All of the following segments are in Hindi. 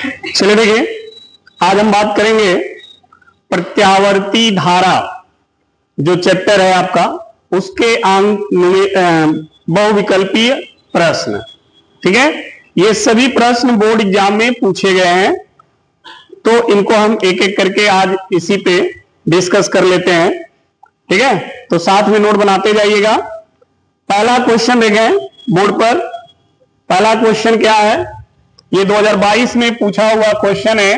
चलिए देखिए, आज हम बात करेंगे प्रत्यावर्ती धारा, जो चैप्टर है आपका, उसके बहुविकल्पीय प्रश्न। ठीक है, ये सभी प्रश्न बोर्ड एग्जाम में पूछे गए हैं, तो इनको हम एक एक करके आज इसी पे डिस्कस कर लेते हैं। ठीक है, तो साथ में नोट बनाते जाइएगा। पहला क्वेश्चन देखें बोर्ड पर। पहला क्वेश्चन क्या है? ये 2022 में पूछा हुआ क्वेश्चन है,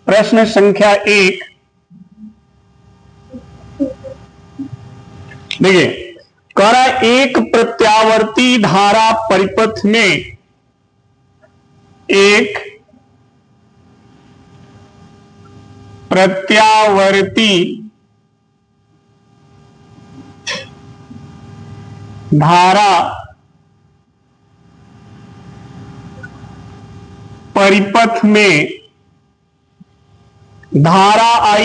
प्रश्न संख्या 1। देखिए, कह रहा है एक प्रत्यावर्ती धारा परिपथ में एक प्रत्यावर्ती धारा परिपथ में धारा I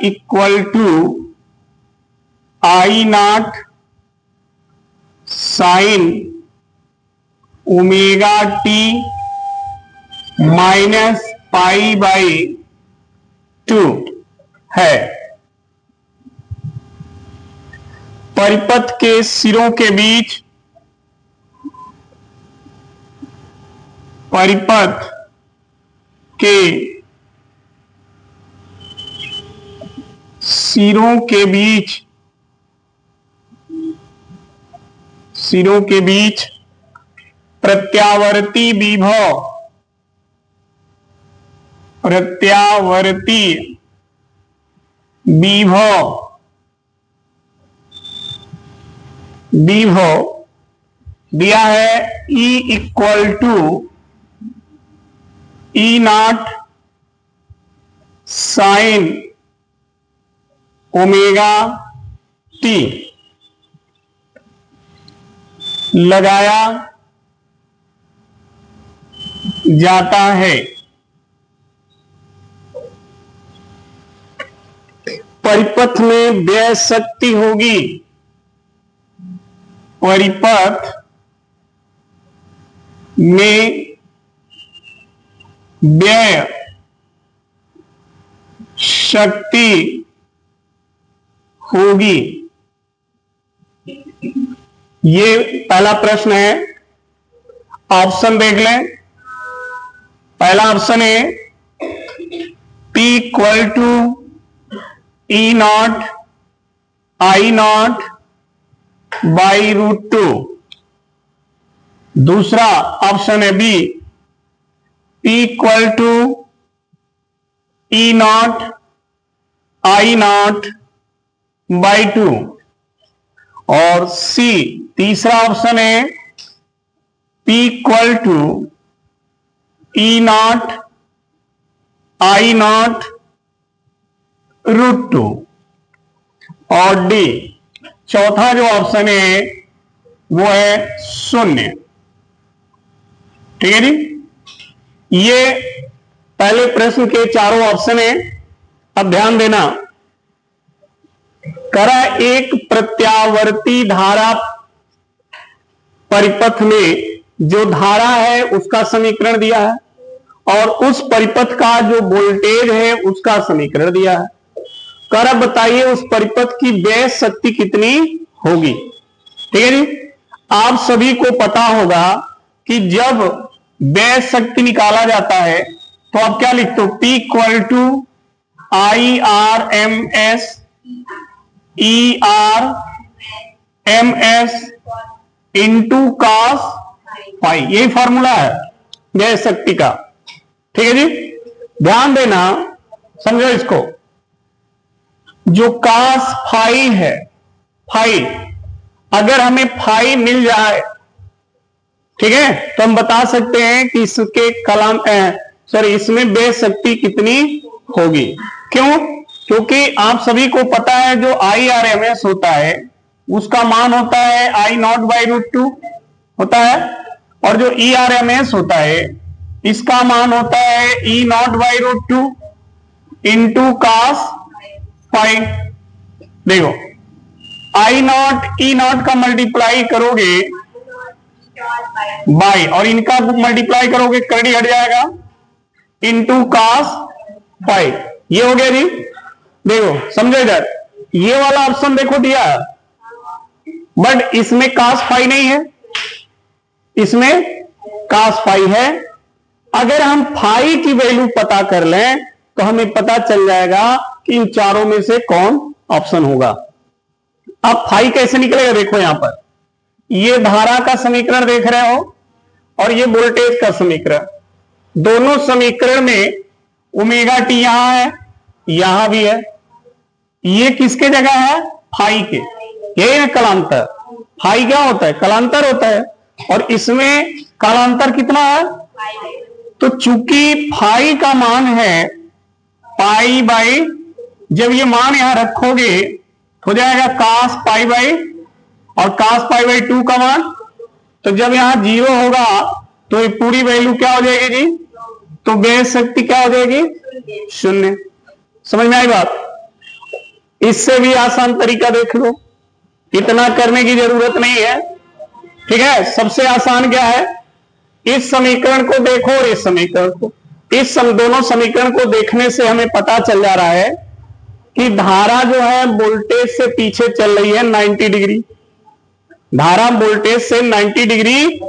equal to I nought sine omega t minus pi by 2 है। परिपथ के सिरों के बीच सिरों के बीच प्रत्यावर्ती विभव दिया है E equal to E nought sine omega t लगाया जाता है। परिपथ में व्यय शक्ति होगी, परिपथ में व्यय शक्ति होगी। ये पहला प्रश्न है। ऑप्शन देख लें। पहला ऑप्शन है P equal to E nought I nought by √2। दूसरा ऑप्शन है B, P equal to E nought I nought by 2। और C, तीसरा ऑप्शन है P equal to E nought I nought √2। और D, चौथा जो ऑप्शन है वो है 0। ठीक है जी, ये पहले प्रश्न के चारों ऑप्शन है। अब ध्यान देना, करा एक प्रत्यावर्ती धारा परिपथ में जो धारा है उसका समीकरण दिया है, और उस परिपथ का जो वोल्टेज है उसका समीकरण दिया है। कर बताइए उस परिपथ की व्यय शक्ति कितनी होगी। ठीक है जी, आप सभी को पता होगा कि जब व्यय शक्ति निकाला जाता है तो आप क्या लिखते हो? P equal to IRMS ERMS into cos pi, यही फॉर्मूला है व्यय शक्ति का। ठीक है जी, ध्यान देना, समझो इसको। जो cos फाई है, फाई, अगर हमें फाई मिल जाए, ठीक है, तो हम बता सकते हैं कि इसके इसमें व्यय शक्ति कितनी होगी। क्यों? क्योंकि आप सभी को पता है जो IRMS होता है उसका मान होता है I नॉट बाई √2 होता है, और जो ERMS होता है इसका मान होता है E nought by √2 into cos phi. देखो आई नॉट ई नॉट का मल्टीप्लाई करोगे बाई, और इनका मल्टीप्लाई करोगे करड़ी हट जाएगा, इंटू कास पाई। ये हो गया जी। देखो समझो इधर, ये वाला ऑप्शन देखो दिया, बट इसमें कास फाई नहीं है, इसमें कास फाई है। अगर हम फाई की वैल्यू पता कर लें तो हमें पता चल जाएगा कि इन चारों में से कौन ऑप्शन होगा। अब फाई कैसे निकलेगा, देखो यहां पर ये धारा का समीकरण देख रहे हो और ये वोल्टेज का समीकरण, दोनों समीकरण में ओमेगा टी यहां है, यहां भी है। ये किसके जगह है, फाई के, यही है कलांतर। फाई क्या होता है, कलांतर होता है, और इसमें कालांतर कितना है, तो चूंकि फाई का मान है पाई बाई, जब ये मान यहां रखोगे हो जाएगा कास पाई बाई, और कास पाई बाई 2 का मान, तो जब यहां 0 होगा तो ये पूरी वैल्यू क्या हो जाएगी जी, तो बेस शक्ति क्या हो जाएगी, 0। समझ में आई बात। इससे भी आसान तरीका देख लो, इतना करने की जरूरत नहीं है, ठीक है। सबसे आसान क्या है, इस समीकरण को देखो और इस समीकरण को, दोनों समीकरण को देखने से हमें पता चल जा रहा है कि धारा जो है वोल्टेज से पीछे चल रही है 90 डिग्री, धारा वोल्टेज से 90 डिग्री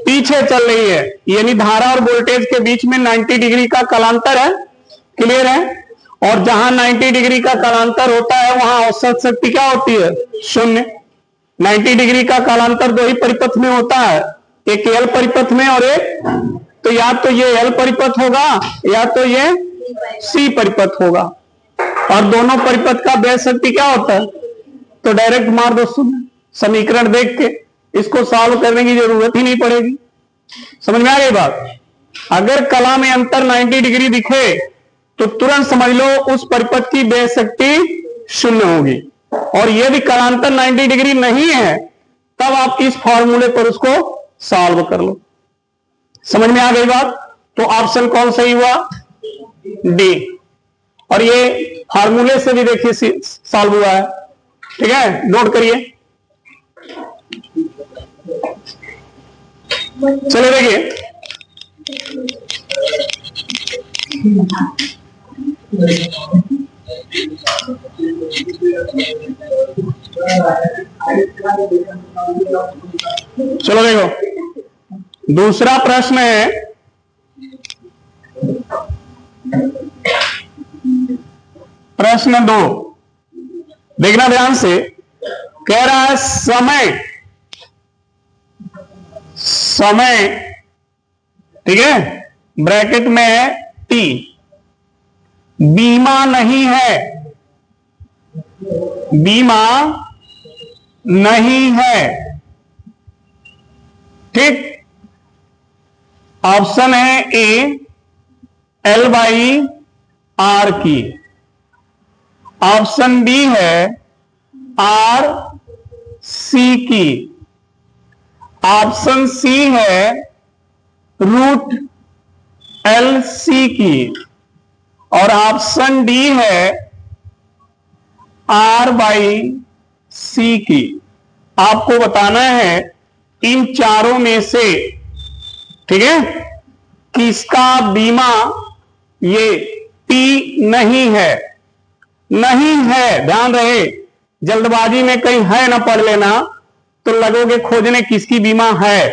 पीछे चल रही है, यानी धारा और वोल्टेज के बीच में 90 डिग्री का कालांतर है। क्लियर है। और जहां 90 डिग्री का कालांतर होता है वहां औसत शक्ति क्या होती है, 0। 90 डिग्री का कालांतर दो ही परिपथ में होता है, एक एल परिपथ में और एक, तो या तो ये एल परिपथ होगा या तो ये सी परिपथ होगा, और दोनों परिपथ का बेस शक्ति क्या होता है, तो डायरेक्ट मार दो 0। समीकरण देख के इसको सॉल्व करने की जरूरत ही नहीं पड़ेगी। समझ में आ गई बात। अगर कला में अंतर 90 डिग्री दिखे तो तुरंत समझ लो उस परिपथ की बेस शक्ति 0 होगी, और यदि कलांतर 90 डिग्री नहीं है तब आप इस फॉर्मूले पर उसको सॉल्व कर लो। समझ में आ गई बात। तो ऑप्शन कौन सही हुआ, डी। और ये फॉर्मूले से भी देखिए सॉल्व हुआ है, ठीक है, नोट करिए। चलिए देखिए, चलो देखो दूसरा प्रश्न है, प्रश्न 2, देखना ध्यान से। कह रहा है समय, ठीक है, ब्रैकेट में है टी, बीमा नहीं है, बीमा नहीं है, ठीक। ऑप्शन है ए एल बाई आर की, ऑप्शन बी है आर सी की, ऑप्शन सी है रूट एल सी की, और ऑप्शन डी है आर बाई सी की। आपको बताना है इन चारों में से, ठीक है, किसका बीमा ये टी नहीं है, नहीं है। ध्यान रहे, जल्दबाजी में कहीं है ना पढ़ लेना तो लगोगे खोजने किसकी बीमा है,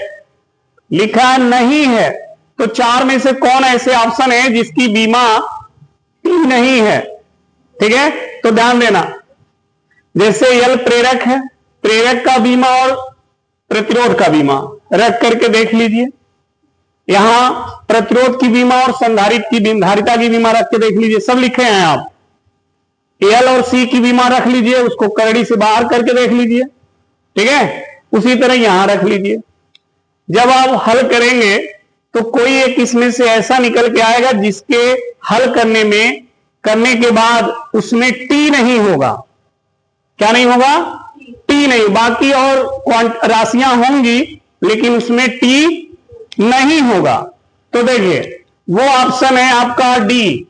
लिखा है नहीं है। तो चार में से कौन ऐसे ऑप्शन है जिसकी बीमा टी नहीं है, ठीक है। तो ध्यान देना, जैसे एल प्रेरक है, प्रेरक का बीमा और प्रतिरोध का बीमा रख करके देख लीजिए। यहां प्रतिरोध की बीमा और संधारिता की बीमा रख के देख लीजिए, सब लिखे हैं आप। एल और सी की बीमा रख लीजिए, उसको करड़ी से बाहर करके देख लीजिए, ठीक है। उसी तरह यहां रख लीजिए। जब आप हल करेंगे तो कोई एक इसमें से ऐसा निकल के आएगा जिसके हल करने के बाद उसमें टी नहीं होगा। क्या नहीं होगा, टी नहीं। बाकी और राशियां होंगी लेकिन उसमें टी नहीं होगा। तो देखिए वो ऑप्शन है आपका डी,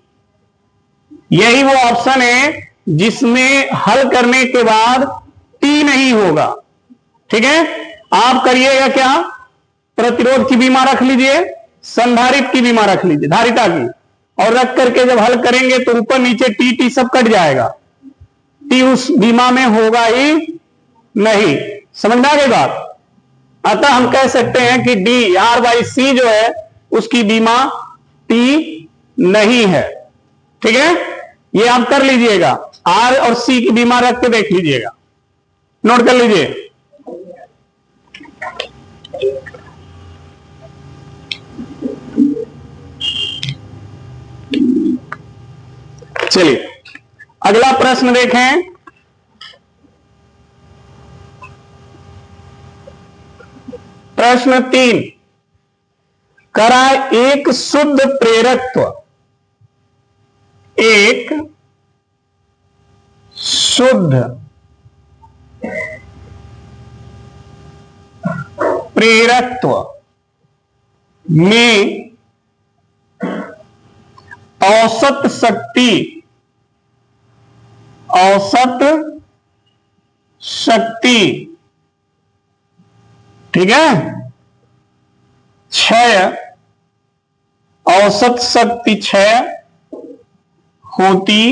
यही वो ऑप्शन है जिसमें हल करने के बाद टी नहीं होगा। ठीक है, आप करिएगा क्या, प्रतिरोध की बीमा रख लीजिए, संधारित्र की बीमा रख लीजिए, धारिता की, और रख करके जब हल करेंगे तो ऊपर नीचे टी टी सब कट जाएगा, टी उस बीमा में होगा ही नहीं। समझ में आ गई बात। अतः हम कह सकते हैं कि डी आर बाई सी जो है उसकी बीमा टी नहीं है। ठीक है, ये आप कर लीजिएगा, आर और सी की बीमा रख के देख लीजिएगा, नोट कर लीजिए। चलिए अगला प्रश्न देखें। प्रश्न 3, करा एक शुद्ध प्रेरकत्व, एक शुद्ध प्रेरकत्व में औसत शक्ति, औसत शक्ति, ठीक है, क्षय, औसत शक्ति क्षय होती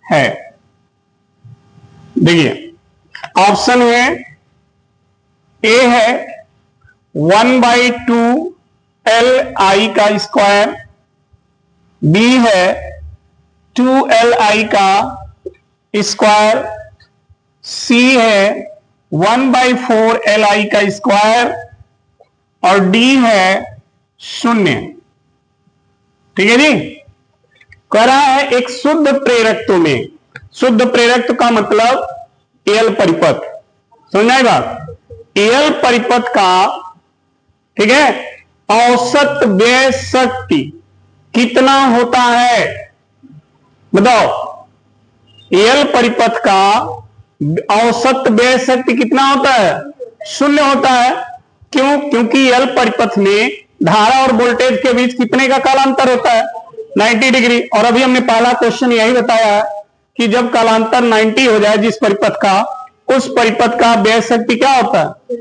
है। देखिए ऑप्शन है, ए है 1/2 LI का स्क्वायर, बी है 2LI का स्क्वायर, सी है 1/4 LI का स्क्वायर, और डी है 0। ठीक है जी, करा है एक शुद्ध प्रेरकत्व में, शुद्ध प्रेरकत्व का मतलब एल परिपथ, समझ आएगा, एल परिपथ का, ठीक है, औसत व्यय शक्ति कितना होता है, बताओ। एल परिपथ का औसत व्यय शक्ति कितना होता है, 0 होता है। क्यों? क्योंकि एल परिपथ में धारा और वोल्टेज के बीच कितने का कालांतर होता है, 90 डिग्री। और अभी हमने पहला क्वेश्चन यही बताया है कि जब कालांतर 90 हो जाए जिस परिपथ का, उस परिपथ का व्यय शक्ति क्या होता है।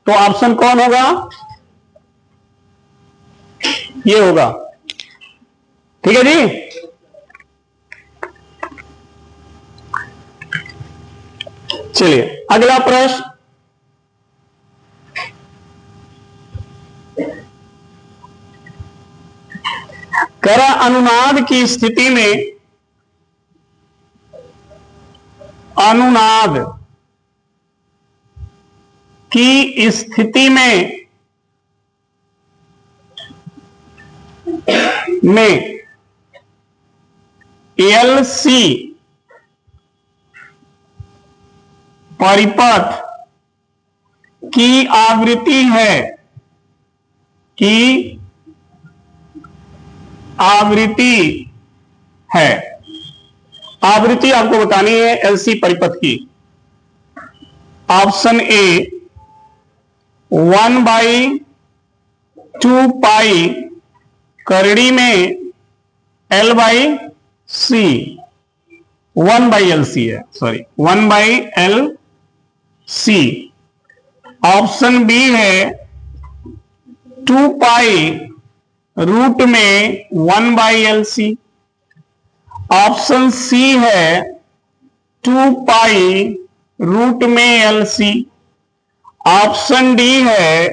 तो ऑप्शन कौन होगा, ये होगा। ठीक है जी, चलिए अगला प्रश्न, करा अनुनाद की स्थिति में, अनुनाद की स्थिति में LC परिपथ की आवृत्ति है, की आवृत्ति है, आवृत्ति आपको बतानी है एलसी परिपथ की। ऑप्शन ए 1/2 पाई करड़ी में L/C, 1/LC है, सॉरी 1/LC। ऑप्शन बी है 2 पाई रूट में 1/LC। ऑप्शन सी है 2 पाई रूट में LC। ऑप्शन डी है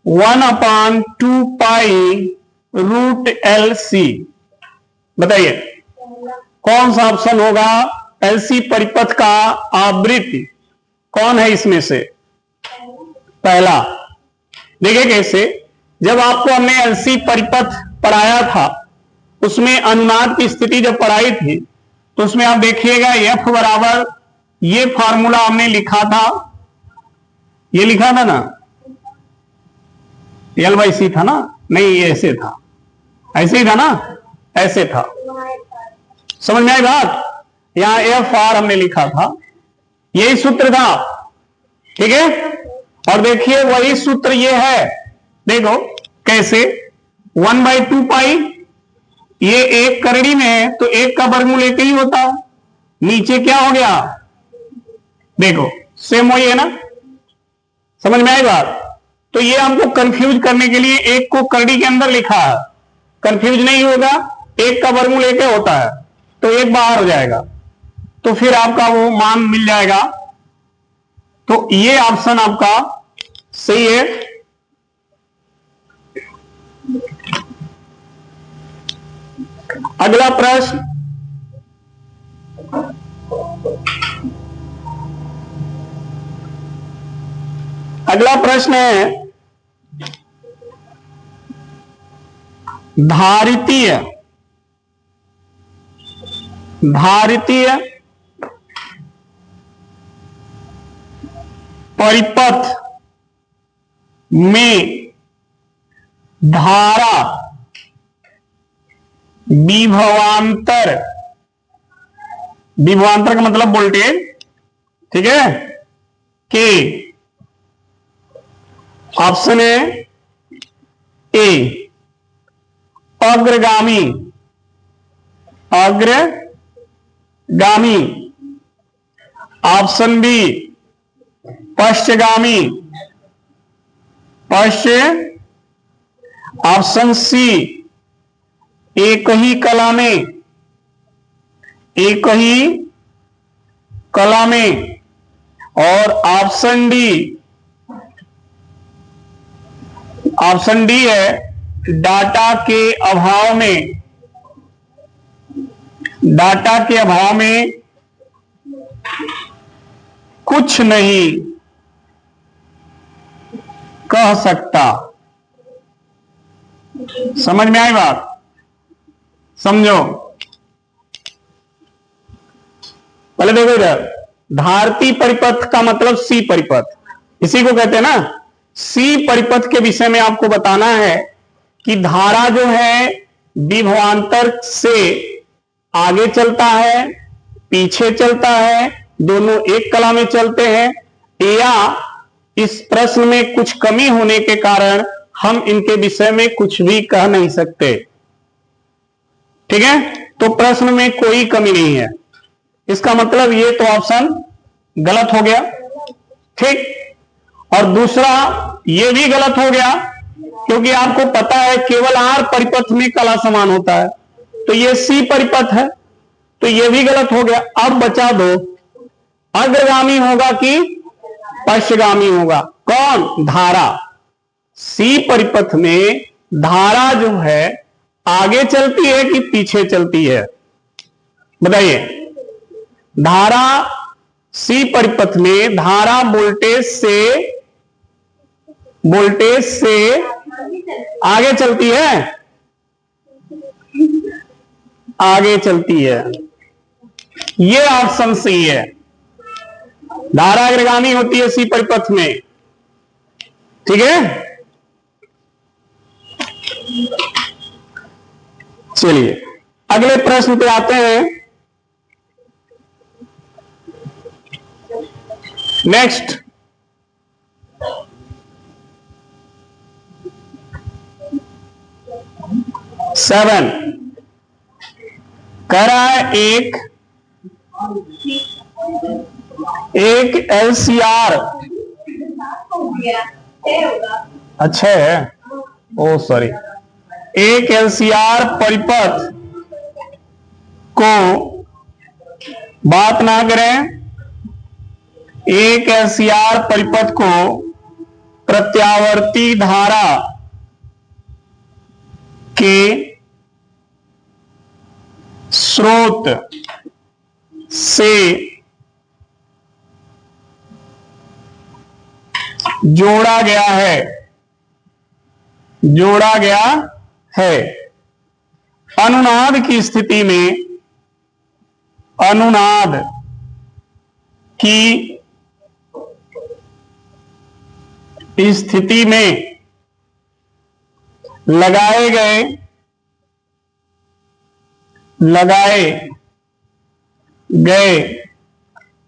1/2 पाई रूट LC। बताइए कौन सा ऑप्शन होगा, LC परिपथ का आवृत्ति कौन है इसमें से, पहला। देखिए कैसे, जब आपको हमने LC परिपथ पढ़ाया था, उसमें अनुनाद की स्थिति जब पढ़ाई थी, तो उसमें आप देखिएगा F बराबर, ये फॉर्मूला हमने लिखा था, ये लिखा था ना, L/C था ना, नहीं ये ऐसे था, ऐसे ही था ना, ऐसे था, समझ में आई बात। यहां FR हमने लिखा था, यही सूत्र था, ठीक है। और देखिए वही सूत्र ये है, देखो कैसे, 1/2 पाई, ये एक करड़ी में है तो एक का वर्गमूल एक ही होता है, नीचे क्या हो गया देखो सेम वही है ना, समझ में आई बात। तो ये हमको कंफ्यूज करने के लिए एक को करड़ी के अंदर लिखा है, कंफ्यूज नहीं होगा, एक का वर्गमूल एक होता है तो एक बाहर हो जाएगा, तो फिर आपका वो मान मिल जाएगा। तो ये ऑप्शन आपका सही है। अगला प्रश्न, अगला प्रश्न है धारितीय परिपथ में धारा विभवांतर का मतलब वोल्टेज, ठीक है, के ऑप्शन है ए अग्रगामी ऑप्शन बी पश्चगामी ऑप्शन सी एक ही कला में और ऑप्शन डी है डाटा के अभाव में कुछ नहीं कह सकता। समझ में आई बात, समझो। पहले देखो इधर, धारती परिपथ का मतलब सी परिपथ, इसी को कहते हैं ना। सी परिपथ के विषय में आपको बताना है कि धारा जो है विभवांतर से आगे चलता है, पीछे चलता है, दोनों एक कला में चलते हैं, या इस प्रश्न में कुछ कमी होने के कारण हम इनके विषय में कुछ भी कह नहीं सकते, ठीक है। तो प्रश्न में कोई कमी नहीं है, इसका मतलब ये तो ऑप्शन गलत हो गया, ठीक। और दूसरा ये भी गलत हो गया क्योंकि आपको पता है केवल आर परिपथ में कला समान होता है, तो ये सी परिपथ है, तो ये भी गलत हो गया। अब बचा दो, अग्रगामी होगा कि पश्चगामी होगा। कौन? धारा। सी परिपथ में धारा जो है आगे चलती है कि पीछे चलती है, बताइए। धारा सी परिपथ में धारा वोल्टेज से आगे चलती है, आगे चलती है, ये ऑप्शन सही है। धारा अग्रगामी होती है सी परिपथ में, ठीक है। चलिए अगले प्रश्न पे आते हैं। नेक्स्ट, सेवन कह रहा है एक एलसीआर, अच्छा है, ओ सॉरी, एक एलसीआर परिपथ को, बात ना करें, एक एलसीआर परिपथ को प्रत्यावर्ती धारा के स्रोत से जोड़ा गया है। अनुनाद की स्थिति में लगाए गए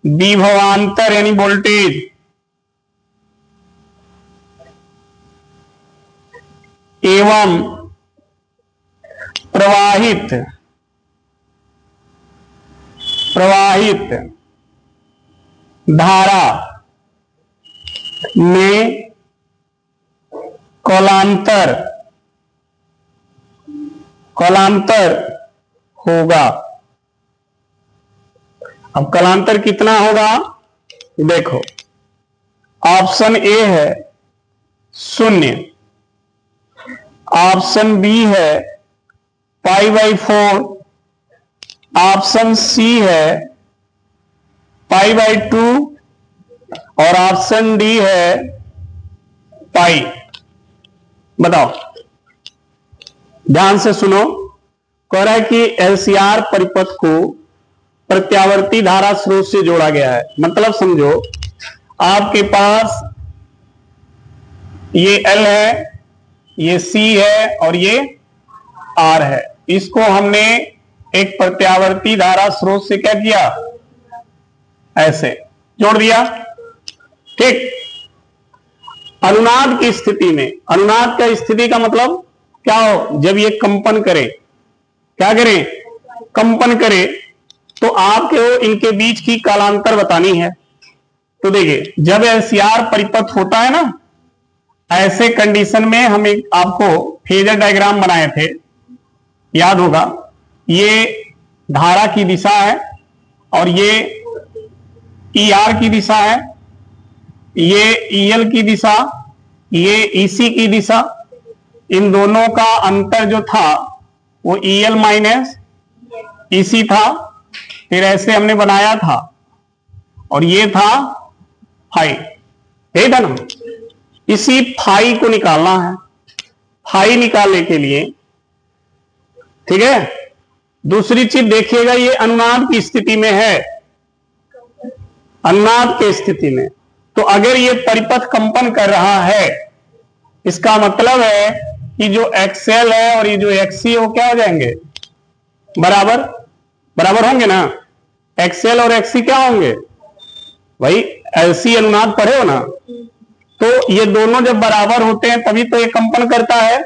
विभवांतर यानी वोल्टेज एवं प्रवाहित धारा में कलांतर होगा। अब कलांतर कितना होगा? देखो, ऑप्शन ए है 0, ऑप्शन बी है π/4, ऑप्शन सी है π/2 और ऑप्शन डी है पाई। बताओ, ध्यान से सुनो। कह रहा है कि एलसीआर परिपथ को प्रत्यावर्ती धारा स्रोत से जोड़ा गया है। मतलब समझो, आपके पास ये L है, ये C है और ये R है। इसको हमने एक प्रत्यावर्ती धारा स्रोत से क्या किया? ऐसे जोड़ दिया। ठीक। अनुनाद की स्थिति में, अनुनाद का स्थिति का मतलब क्या हो? जब ये कंपन करे, क्या करे? कंपन करे, तो आपको इनके बीच की कालांतर बतानी है। तो देखिए, जब एलसीआर परिपथ होता है ना, ऐसे कंडीशन में हम एक आपको फेजर डायग्राम बनाए थे, याद होगा। ये धारा की दिशा है और ये ER की दिशा है, ये EL की दिशा, ये EC की दिशा। इन दोनों का अंतर जो था वो EL माइनस EC था। फिर ऐसे हमने बनाया था और ये था फाई, यही था ना। इसी फाई को निकालना है। फाई निकालने के लिए, ठीक है, दूसरी चीज देखिएगा, ये अनुनाद की स्थिति में है, अनुनाद की स्थिति में। तो अगर ये परिपथ कंपन कर रहा है, इसका मतलब है कि जो XL है और ये जो XC है वो क्या हो जाएंगे? बराबर बराबर होंगे ना। XL और XC क्या होंगे भाई? LC अनुनाद पढ़े हो ना। तो ये दोनों जब बराबर होते हैं तभी तो ये कंपन करता है,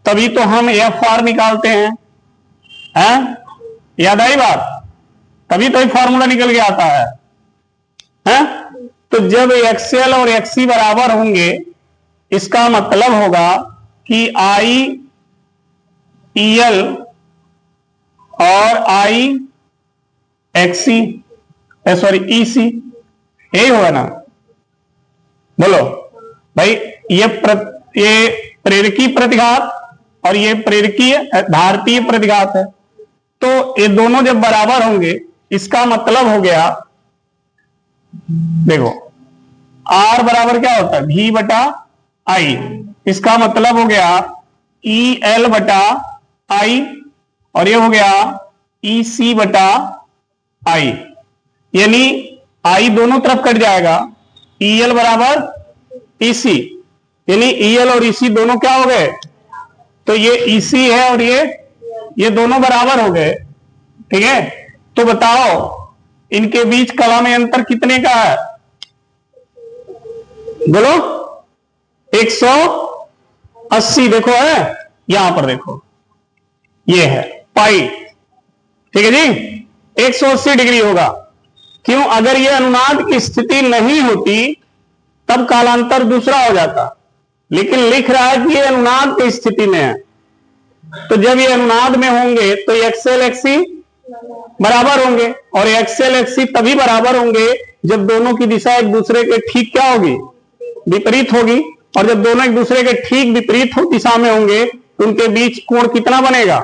तभी तो हम FR निकालते हैं। याद आई बात? तभी तो ये फॉर्मूला निकल के आता है। तो जब XL और XC बराबर होंगे, इसका मतलब होगा कि IEL और IXC, सॉरी EC, यही होगा ना। बोलो भाई, ये प्रेरकीय प्रतिघात और ये प्रेरकीय धारतीय प्रतिघात है। तो ये दोनों जब बराबर होंगे, इसका मतलब हो गया, देखो, R बराबर क्या होता है? V/I। इसका मतलब हो गया EL/I और ये हो गया EC/I। यानी I दोनों तरफ कट जाएगा, EL बराबर EC, यानी EL और EC दोनों क्या हो गए? तो ये EC है और ये दोनों बराबर हो गए। ठीक है, तो बताओ इनके बीच कला में अंतर कितने का है? बोलो। 180। देखो है, यहां पर देखो, ये है पाई। ठीक है जी, 180 डिग्री होगा। क्यों? अगर ये अनुनाद की स्थिति नहीं होती तब कालांतर दूसरा हो जाता, लेकिन लिख रहा है कि ये अनुनाद की स्थिति में है। तो जब ये अनुनाद में होंगे तो XL XC बराबर होंगे, और XL XC तभी बराबर होंगे जब दोनों की दिशा एक दूसरे के ठीक क्या होगी? विपरीत होगी। और जब दोनों एक दूसरे के ठीक विपरीत दिशा में होंगे तो उनके बीच कोण कितना बनेगा?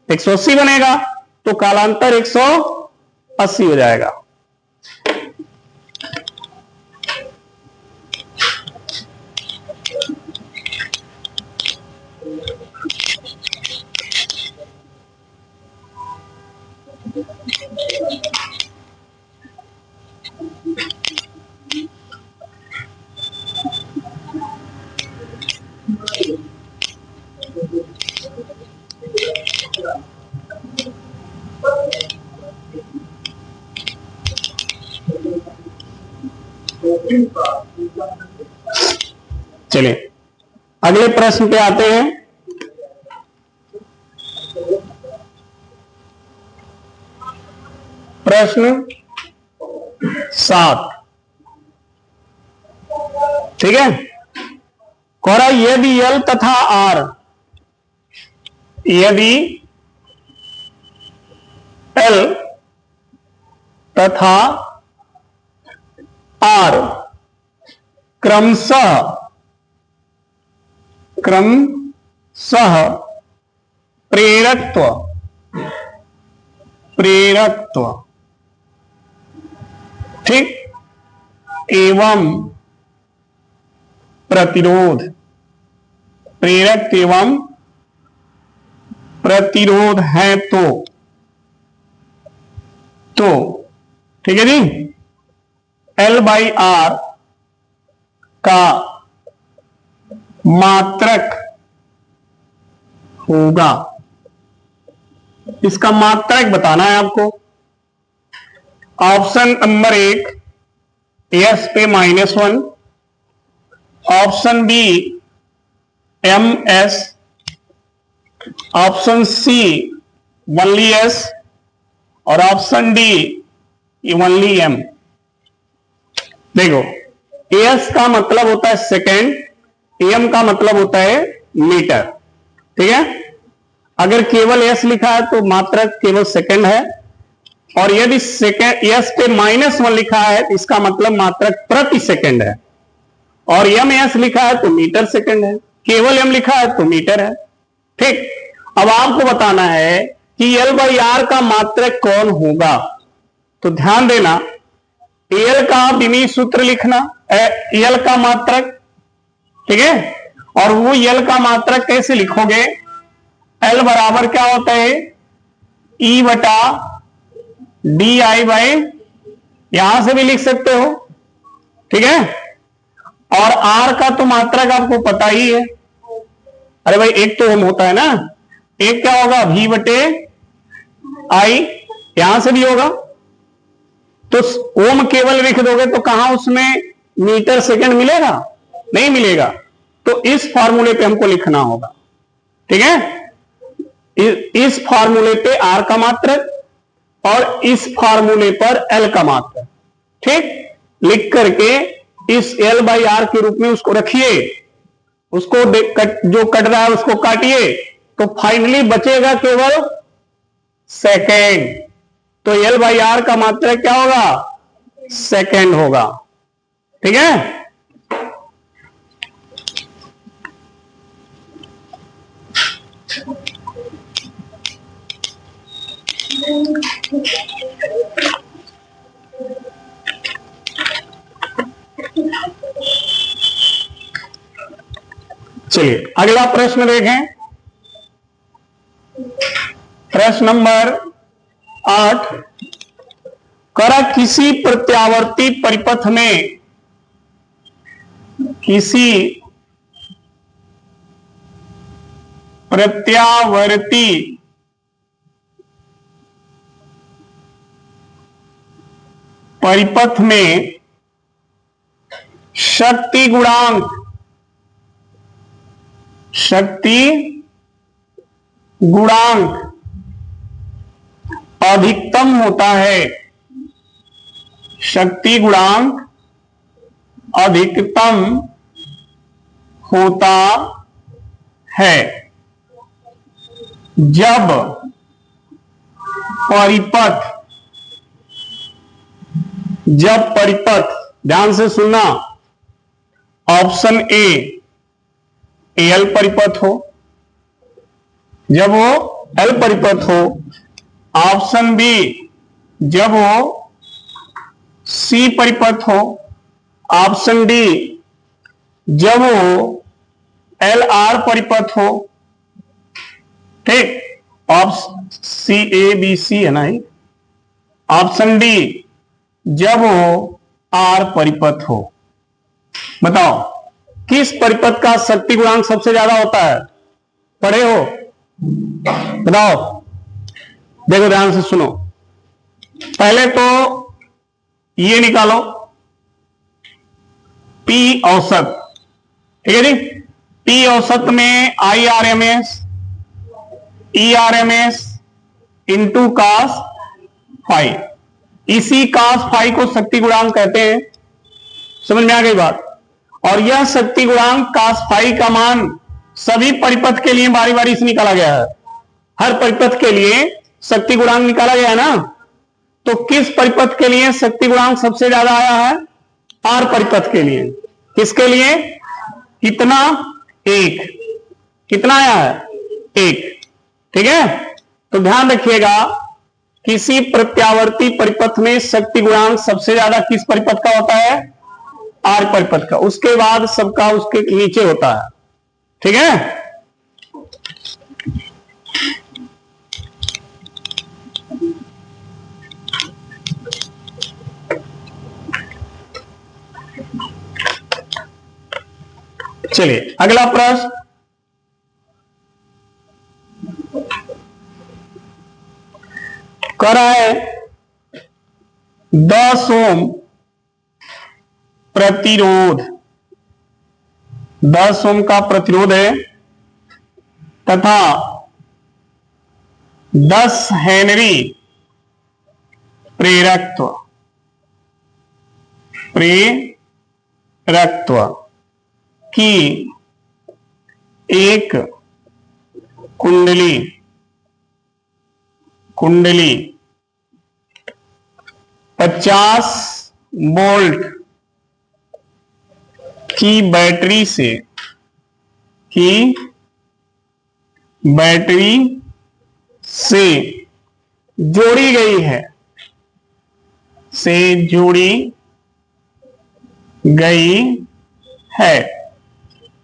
180 बनेगा। तो कालांतर 180 हो जाएगा। चलिए अगले प्रश्न पे आते हैं। प्रश्न 7। ठीक है। कोरा यदि L तथा R, यदि L तथा R क्रमशः प्रेरकत्व ठीक एवं प्रतिरोध, प्रेरक एवं प्रतिरोध है तो ठीक है जी, L/R का मात्रक होगा। इसका मात्रक बताना है आपको। ऑप्शन नंबर 1 S पे -1, option B MS, option C only S और ऑप्शन डी ओनली M। देखो, एस का मतलब होता है सेकेंड, एम का मतलब होता है मीटर, ठीक है। अगर केवल एस लिखा है तो मात्रक केवल सेकेंड है, और यदि सेकेंड एस पे -1 लिखा है तो इसका मतलब मात्रक प्रति सेकेंड है, और एम एस लिखा है तो मीटर सेकेंड है, केवल एम लिखा है तो मीटर है, ठीक। अब आपको बताना है कि L/R का मात्रक कौन होगा। तो ध्यान देना, एल का विमीय सूत्र लिखना, एल का मात्रक, ठीक है। और वो एल का मात्रक कैसे लिखोगे, एल बराबर क्या होता है, E बटा DI/, यहां से भी लिख सकते हो, ठीक है। और आर का तो मात्रक आपको पता ही है, अरे भाई एक तो ओम होता है ना, एक क्या होगा V/I, यहां से भी होगा। तो ओम केवल लिख दोगे तो कहां उसमें मीटर सेकंड मिलेगा, नहीं मिलेगा। तो इस फार्मूले पे हमको लिखना होगा, ठीक है। इस फार्मूले पे आर का मात्रक और इस फार्मूले पर एल का मात्रक, ठीक। लिख करके इस L/R के रूप में उसको रखिए, उसको जो कट रहा है उसको काटिए, तो फाइनली बचेगा केवल सेकेंड। तो L/R का मात्रक क्या होगा, सेकेंड होगा, ठीक है। चलिए अगला प्रश्न देखें, प्रश्न नंबर 8। करा किसी प्रत्यावर्ती परिपथ में शक्ति गुणांक अधिकतम होता है, शक्ति गुणांक अधिकतम होता है जब परिपथ, ध्यान से सुनना, ऑप्शन ए एल परिपथ हो, जब वो एल परिपथ हो, ऑप्शन बी जब वो सी परिपथ हो, ऑप्शन डी जब वो एल आर परिपथ हो, ठीक। Option C A B C है ना, ऑप्शन डी जब वो आर परिपथ हो। बताओ किस परिपथ का शक्ति गुणांक सबसे ज्यादा होता है, पढ़े हो, बताओ। देखो ध्यान से सुनो, पहले तो ये निकालो P औसत, ठीक है जी। P औसत में IRMS ERMS into cos phi, इसी cos फाई को शक्ति गुणांक कहते हैं, समझ में आ गई बात। और यह शक्ति गुणांक cos फाई का मान सभी परिपथ के लिए बारी बारी से निकाला गया है। हर परिपथ के लिए शक्ति गुणांक निकाला गया है ना। तो किस परिपथ के लिए शक्ति गुणांक सबसे ज्यादा आया है? आर परिपथ के लिए। किसके लिए? कितना? एक। कितना आया है? एक। ठीक है, तो ध्यान रखिएगा, किसी प्रत्यावर्ती परिपथ में शक्ति गुणांक सबसे ज्यादा किस परिपथ का होता है? आर परिपथ का। उसके बाद सबका उसके नीचे होता है। ठीक है, चलिए अगला प्रश्न। कह रहा है 10 ओम प्रतिरोध, 10 ओम का प्रतिरोध है तथा 10 हेनरी प्रेरकत्व की एक कुंडली 50 वोल्ट की बैटरी से जोड़ी गई है।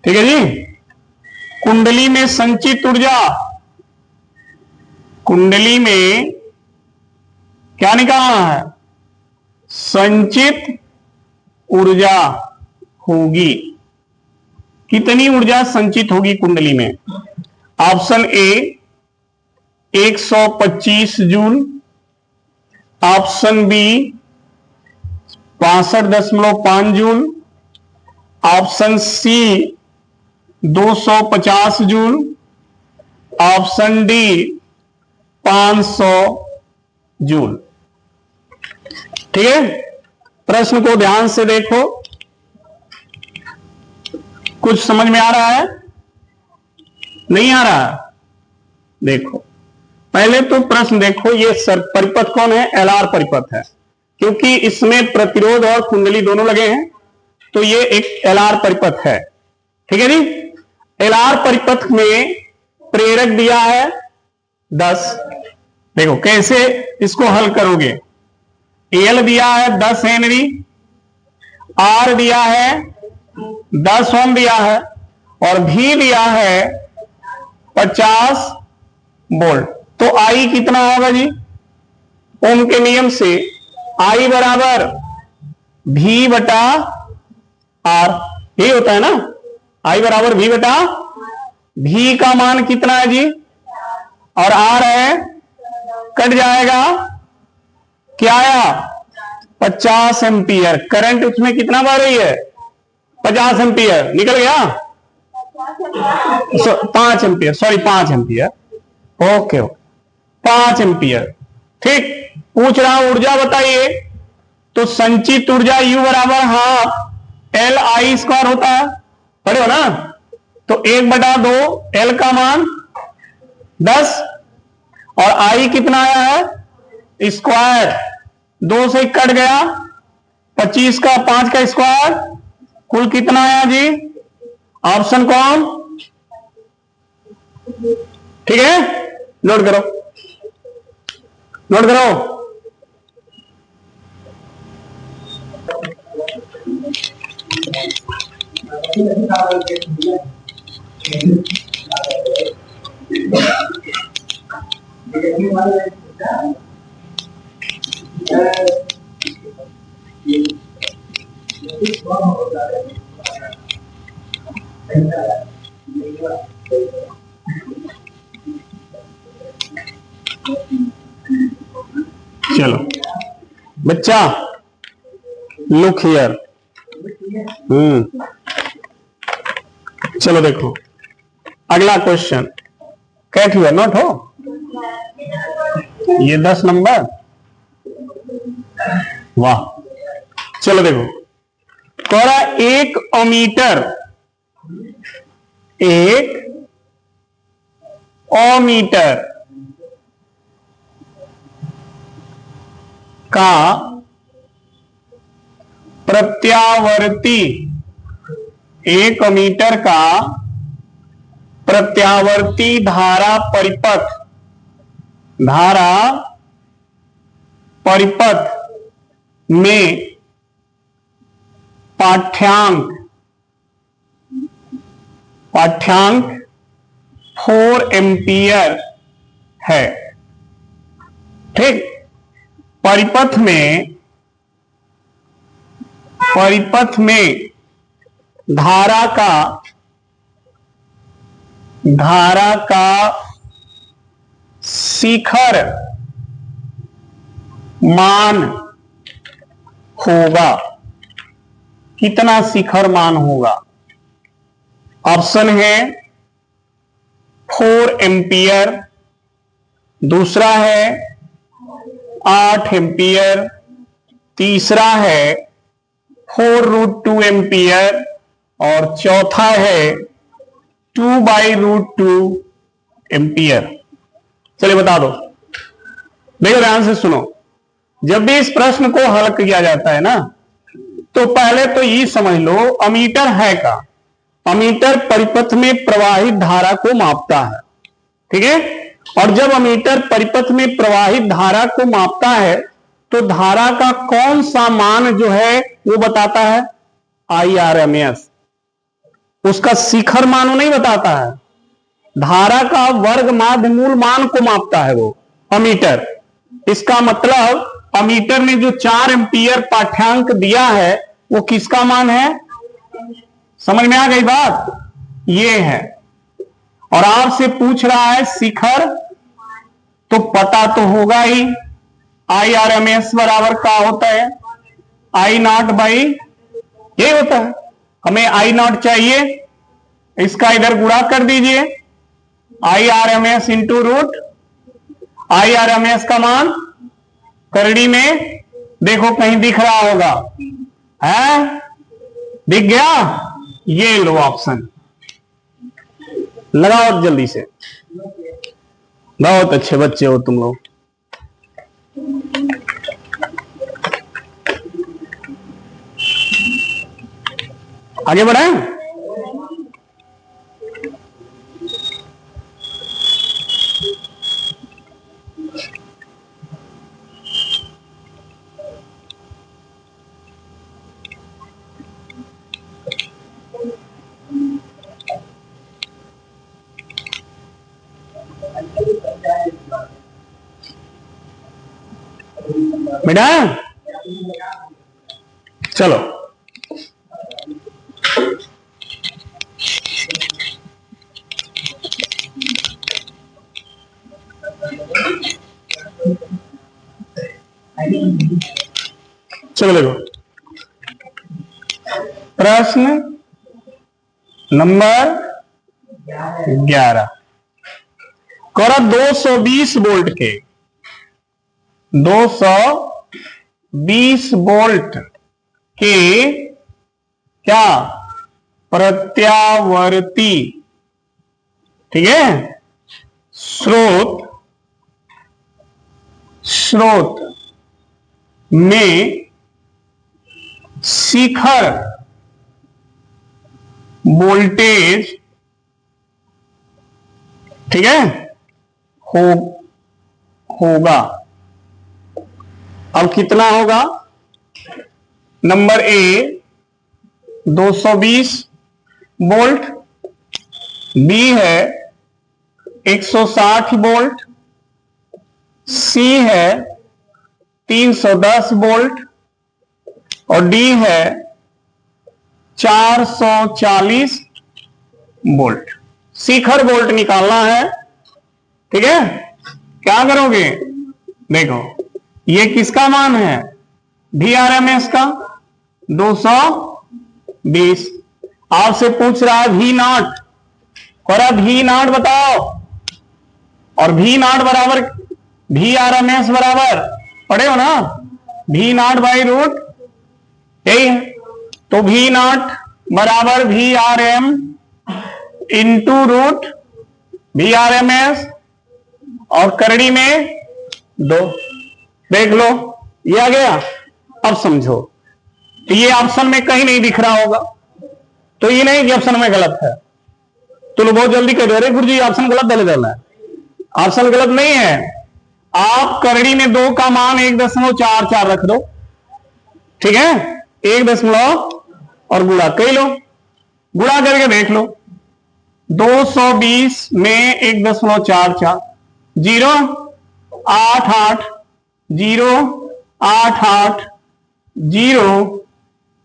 ठीक है जी। कुंडली में संचित ऊर्जा, कुंडली में क्या निकालना है? संचित ऊर्जा होगी। कितनी ऊर्जा संचित होगी कुंडली में? Option A 125 joule, option B 65.5 joule, option C 250 joule, option D 500 joule. ठीक है, प्रश्न को ध्यान से देखो, कुछ समझ में आ रहा है? नहीं आ रहा? देखो पहले तो प्रश्न देखो, ये परिपथ कौन है? एलआर परिपथ है, क्योंकि इसमें प्रतिरोध और कुंडली दोनों लगे हैं, तो ये एक एलआर परिपथ है। ठीक है जी। एलआर परिपथ में प्रेरक दिया है 10। देखो कैसे इसको हल करोगे। एल दिया है 10 हेनरी, आर दिया है 10 ओम दिया है, और भी दिया है 50 वोल्ट। तो आई कितना होगा जी? ओम के नियम से आई बराबर भी बटा आर, यही होता है ना। आई बराबर भी बटा, भी का मान कितना है जी? और आर है, कट जाएगा, क्या आया? 50 एम्पियर। करंट उसमें कितना बह रही है? 50 एम्पियर। निकल गया 5 ampere, sorry 5 ampere. Okay, 5 ampere. ठीक, पूछ रहा हूं ऊर्जा बताइए। तो संचित ऊर्जा U बराबर हाफ एल आई स्क्वायर होता है, पढ़े हो ना। तो 1/2 एल का मान 10, और आई कितना आया है? स्क्वायर, 2 से कट गया, 25 का 5 का स्क्वायर, कुल कितना आया जी? ऑप्शन कौन? ठीक है, नोट करो, नोट करो। चलो बच्चा, लुक हियर। चलो देखो अगला क्वेश्चन। कैट हुआ? नोट हो ये 10 नंबर। वाह, चलो देखो करा एक अमीटर, एक ओमीटर का प्रत्यावर्ती, एक मीटर का प्रत्यावर्ती धारा परिपथ, धारा परिपथ में पाठ्यांक 4 एम्पियर है। ठीक, परिपथ में धारा का शिखर मान होगा। कितना शिखर मान होगा? ऑप्शन है 4 एम्पियर, दूसरा है 8 एम्पियर, तीसरा है 4√2 एम्पियर और चौथा है 2/√2 एम्पियर। चलिए बता दो। देखो ध्यान से सुनो, जब भी इस प्रश्न को हल किया जाता है ना, तो पहले तो ये समझ लो अमीटर है का, अमीटर परिपथ में प्रवाहित धारा को मापता है। ठीक है, और जब अमीटर परिपथ में प्रवाहित धारा को मापता है तो धारा का कौन सा मान जो है वो बताता है? IRMS। उसका शिखर मान नहीं बताता है, धारा का वर्ग माध्य मूल मान को मापता है वो अमीटर। इसका मतलब अमीटर ने जो 4 एम्पियर पाठ्यांक दिया है वो किसका मान है? समझ में आ गई बात? ये है। और आपसे पूछ रहा है शिखर, तो पता तो होगा ही IRMS बराबर क्या होता है? I0/, ये होता है। हमें I0 चाहिए, इसका इधर गुणा कर दीजिए, IRMS इंटू रूट। IRMS का मान करड़ी में देखो कहीं दिख रहा होगा, है? दिख गया? ये लो ऑप्शन, लगाओ जल्दी से। बहुत अच्छे बच्चे हो तुम लोग। आगे बढ़े। बेटा चलो, चलो देखो प्रश्न नंबर 11। करा 220 वोल्ट के, 220 वोल्ट के क्या प्रत्यावर्ती, ठीक है, स्रोत में शिखर वोल्टेज, ठीक है, होगा। अब कितना होगा? नंबर ए 220 वोल्ट, बी है 160 वोल्ट, सी है 310 वोल्ट और डी है 440 वोल्ट। शिखर वोल्ट निकालना है। ठीक है, क्या करोगे? देखो ये किसका मान है? VRMS का 220। आपसे पूछ रहा है V0, करा V0 बताओ, और V0 बराबर VRMS बराबर पढ़े हो ना, V0/√, यही है। तो V नॉट बराबर VRM इंटू रूट VRMS और करड़ी में 2। देख लो ये आ गया। अब समझो, ये ऑप्शन में कहीं नहीं दिख रहा होगा, तो ये नहीं कि ऑप्शन में गलत है। तो लोग बहुत जल्दी कह रहे, अरे गुरुजी ऑप्शन गलत डाले देना है। ऑप्शन गलत नहीं है। आप करड़ी में 2 का मान 1.44 रख दो, ठीक है, 1 और गुणा कर लो, गुणा करके देख लो। 220 में 1.44 0 8 8 0 8 8 0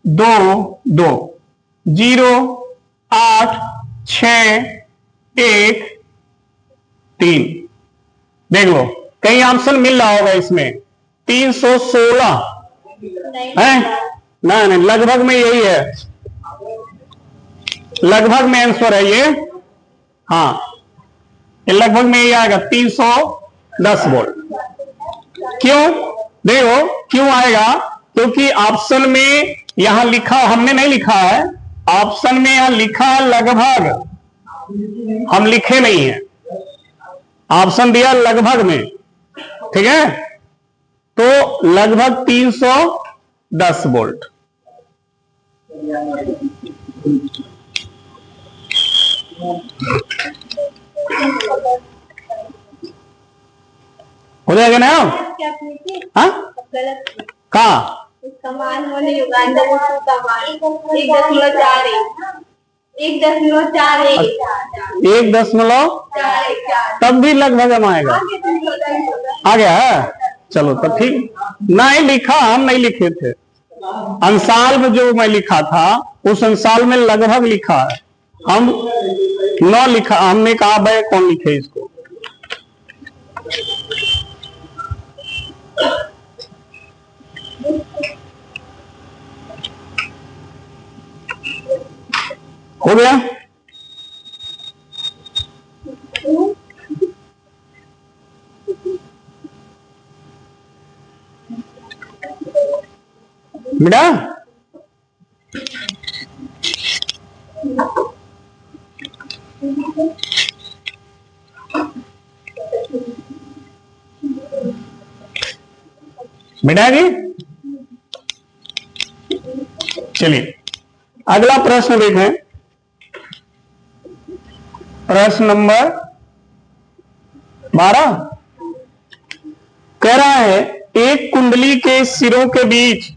2 2 0 8 6 1 3। देख लो कहीं ऑप्शन मिल रहा होगा इसमें 316 है ना? नहीं, लगभग में यही है, लगभग में आंसर है ये। हाँ, ये लगभग में यही आएगा 310 वोल्ट। क्यों? देखो क्यों आएगा, क्योंकि ऑप्शन में यहां लिखा, हमने नहीं लिखा है, ऑप्शन में यहां लिखा है लगभग, हम लिखे नहीं है, ऑप्शन दिया लगभग में, ठीक है, तो लगभग 310 वोल्ट। हो जाएगा ना? हाँ, कहा कमान होने युगांडा का कमान 1.41 तब भी लगभग हम आएगा। आ गया है? चलो तब ठीक। नहीं लिखा, हम नहीं लिखे थे, अंसाल में जो मैं लिखा था उस अंसाल में लगभग लिखा है, हम न लिखा, हमने कहा भाई कौन लिखे इसको। हो गया? बेटा बेटा जी, चलिए अगला प्रश्न देखें। प्रश्न नंबर 12 कह रहा है एक कुंडली के सिरों के बीच,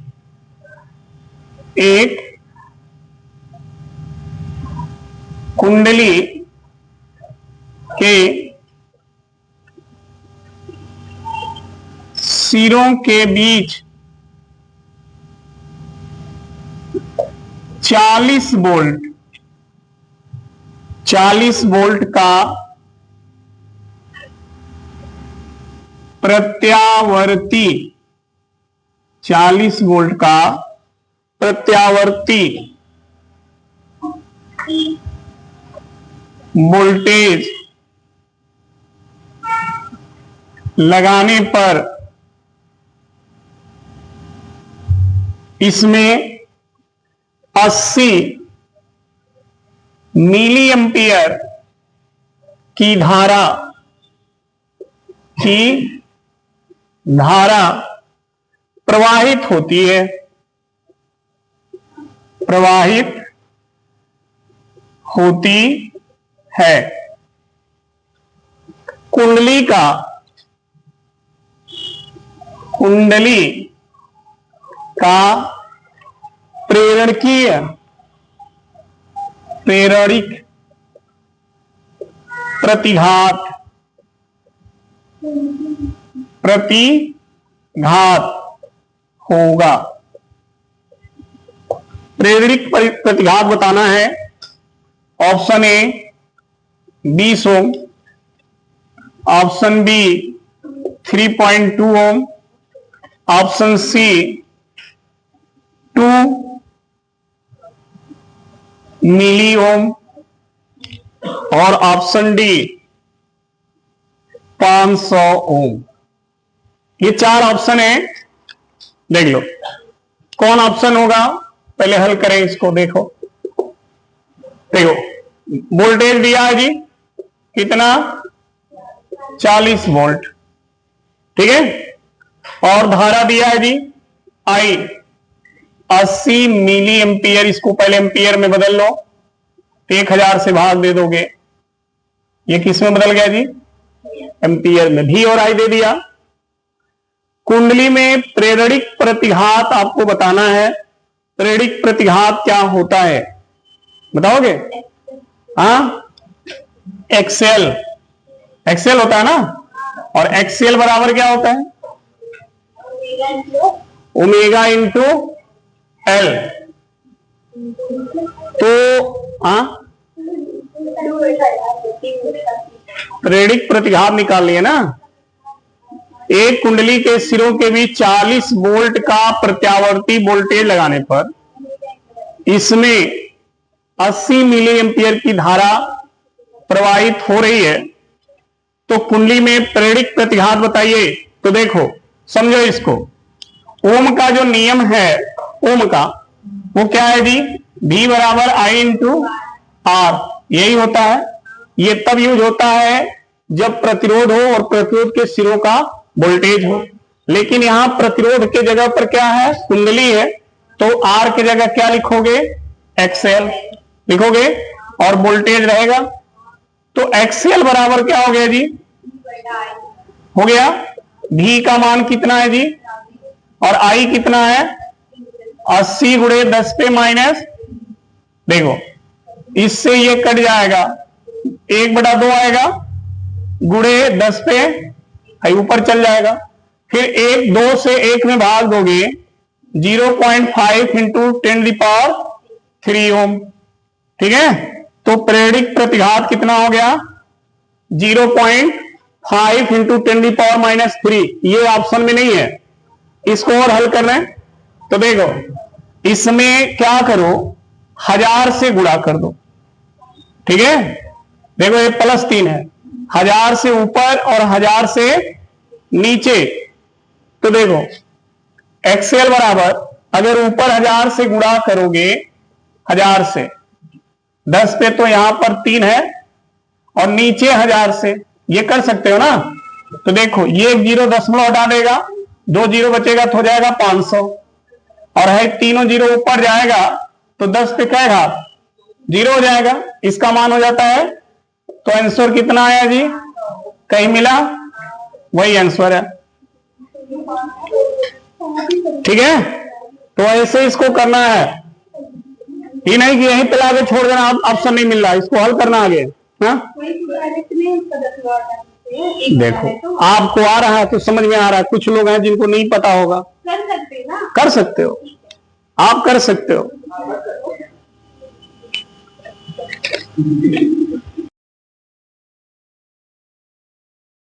एक कुंडली के सिरों के बीच 40 वोल्ट का प्रत्यावर्ती, 40 वोल्ट का प्रत्यावर्ती वोल्टेज लगाने पर इसमें 80 मिली एम्पियर की धारा प्रवाहित होती है, कुंडली का प्रेरणिक प्रतिघात होगा। प्रेरणिक प्रतिघात बताना है। Option A 20 ohm, option B 3.2 ohm, option C 2 milli ohm और ऑप्शन डी 500 ओम। ये 4 ऑप्शन है, देख लो कौन ऑप्शन होगा पहले हल करें इसको। देखो वोल्टेज दिया है जी कितना, 40 वोल्ट, ठीक है। और धारा दिया है जी आई 80 मिली एम्पियर। इसको पहले एम्पियर में बदल लो, 1000 से भाग दे दोगे, ये किस में बदल गया जी, एम्पियर में। भी और आई दे दिया। कुंडली में प्रेरणिक प्रतिघात आपको बताना है। प्रेरणिक प्रतिघात क्या होता है बताओगे? हाँ, एक्सेल, एक्सेल होता है ना। और एक्सेल बराबर क्या होता है, ओमेगा इंटू एल। तो हाँ, प्रेरणिक प्रतिघात निकाल लिए ना। एक कुंडली के सिरों के बीच 40 वोल्ट का प्रत्यावर्ती वोल्टेज लगाने पर इसमें 80 मिली एम्पियर की धारा प्रवाहित हो रही है, तो कुंडली में प्रेरणिक प्रतिघात बताइए। तो देखो समझो इसको, ओम का जो नियम है, ओम का वो क्या है जी, V बराबर आई इंटू आर, यही होता है। ये तब यूज होता है जब प्रतिरोध हो और प्रतिरोध के सिरों का वोल्टेज हो। लेकिन यहां प्रतिरोध के जगह पर क्या है, कुंडली है, तो आर की जगह क्या लिखोगे, एक्सएल लिखोगे और वोल्टेज रहेगा। तो एक्सएल बराबर क्या हो गया जी, हो गया भी का मान कितना है जी, और आई कितना है, 80 गुणे 10 पे माइनस, देखो इससे ये कट जाएगा, 1/2 आएगा, गुणे 10 पे ऊपर चल जाएगा। फिर 2 से 1 में भाग दोगे, 0.5 इंटू 10⁻³ ओम, ठीक है। तो प्रेरणिक प्रतिघात कितना हो गया, 0.5 इंटू 10⁻³ ये ऑप्शन में नहीं है, इसको और हल कर रहे हैं। तो देखो इसमें क्या करो, 1000 से गुणा कर दो, ठीक है। देखो ये +3 है, 1000 से ऊपर और 1000 से नीचे। तो देखो एक्सएल बराबर, अगर ऊपर 1000 से गुणा करोगे, 1000 से 10 पे तो यहां पर 3 है, और नीचे 1000 से, ये कर सकते हो ना। तो देखो ये 0 दशमलव हटा देगा, 2 0 बचेगा तो हो जाएगा 500, और है तीनों 0 ऊपर जाएगा तो 10 पे क्या घात 0 हो जाएगा, इसका मान हो जाता है। तो आंसर कितना आया जी, कहीं मिला, वही आंसर है, ठीक है। तो ऐसे इसको करना है, ये नहीं कि यहीं पे लाके छोड़ देना, ऑप्शन नहीं मिल रहा, इसको हल करना आगे। हाँ देखो आपको आ रहा है तो समझ में आ रहा है, कुछ लोग हैं जिनको नहीं पता होगा, कर सकते हो, आप कर सकते हो।